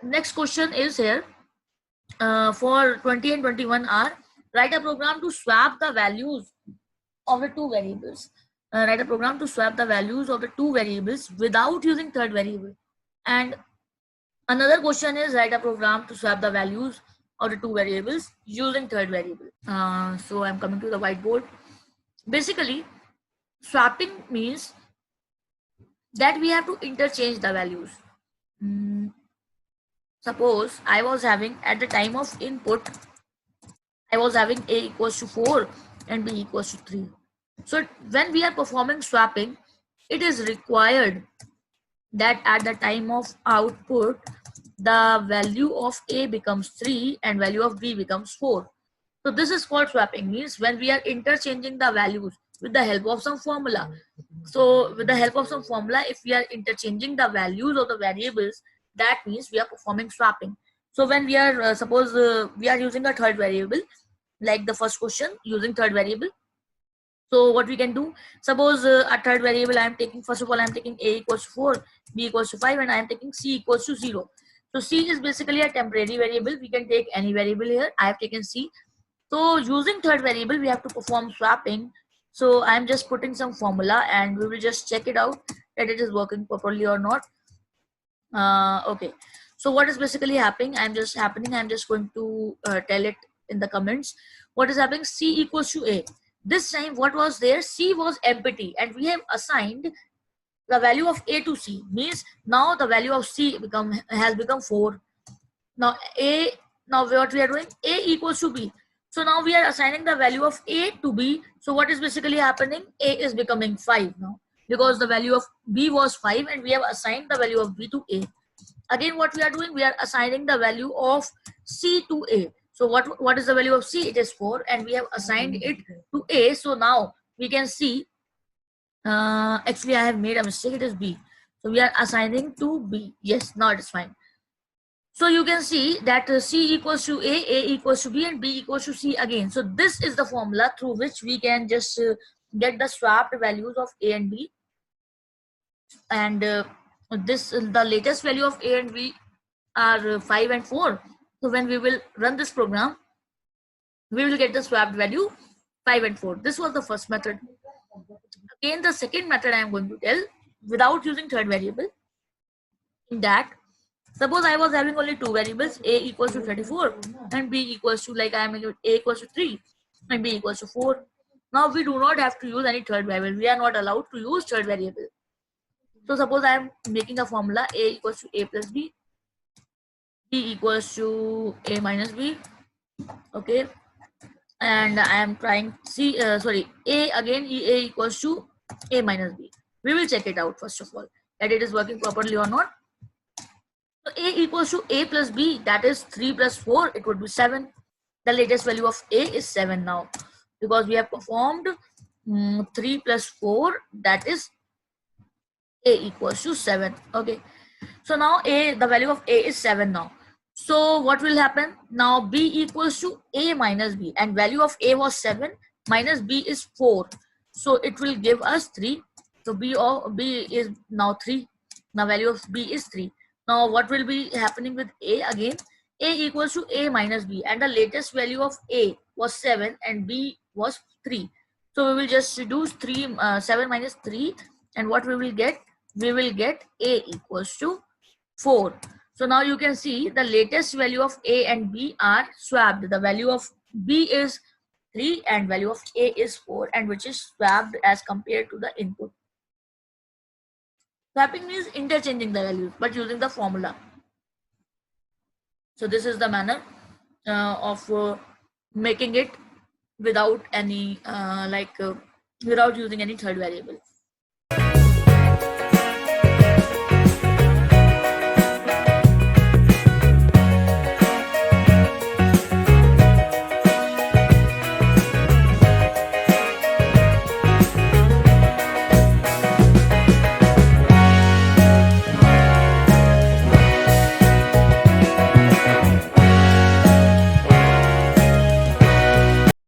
next question is here for 20 and 21 are write a program to swap the values of the two variables. Write a program to swap the values of the two variables without using third variable. And another question is write a program to swap the values of the two variables using third variable. So I'm coming to the whiteboard. Basically, swapping means that we have to interchange the values. Suppose I was having at the time of input, I was having a equals to 4 and b equals to 3. So when we are performing swapping, it is required that at the time of output, the value of a becomes 3 and value of b becomes 4. So this is called swapping, means when we are interchanging the values with the help of some formula. So with the help of some formula, if we are interchanging the values of the variables, that means we are performing swapping. So when we are suppose we are using a third variable, like the first question using third variable. So what we can do, suppose a third variable I am taking, first of all I am taking a equals to 4, b equals to 5, and I am taking c equals to 0. So c is basically a temporary variable. We can take any variable here. I have taken c. So using third variable, we have to perform swapping. So I'm just putting some formula and we will just check it out that it is working properly or not. Okay. So what is basically happening? I'm just going to tell it in the comments. What is happening? C equals to A. This time what was there? C was empty and we have assigned the value of A to C. Means now the value of C has become 4. Now what we are doing? A equals to B. So now we are assigning the value of A to B. So what is basically happening? A is becoming 5 now because the value of B was 5 and we have assigned the value of B to A. Again, what we are doing? We are assigning the value of C to A. So what is the value of C? It is 4 and we have assigned it to A. So now we can see, actually I have made a mistake. It is B. So we are assigning to B. Yes, now it is fine. So you can see that C equals to A equals to B, and B equals to C again. So this is the formula through which we can just get the swapped values of A and B. And the latest value of A and B are 5 and 4. So when we will run this program, we will get the swapped value 5 and 4. This was the first method. Again, the second method I am going to tell without using third variable. In that, suppose I was having only two variables, A equals to 34 and B equals to, like I am A equals to 3 and B equals to 4. Now we do not have to use any third variable. We are not allowed to use third variable. So suppose I am making a formula A equals to A plus B, B equals to A minus B. Okay, and I am trying A again, A equals to A minus B. We will check it out first of all that it is working properly or not. So A equals to A plus B, that is 3 plus 4, it would be 7. The latest value of A is 7 now because we have performed 3 plus 4, that is A equals to 7. Okay, so now the value of A is 7 now. So what will happen? Now B equals to A minus B, and value of A was 7 minus B is 4. So it will give us 3. So B is now 3. Now value of B is 3. Now what will be happening with A again? A equals to A minus B, and the latest value of A was 7 and B was 3. So we will just reduce 7 minus 3, and what we will get? We will get A equals to 4. So now you can see the latest value of A and B are swapped. The value of B is 3 and value of A is 4, and which is swapped as compared to the input. Swapping means interchanging the values but using the formula. So this is the manner of making it without any without using any third variable.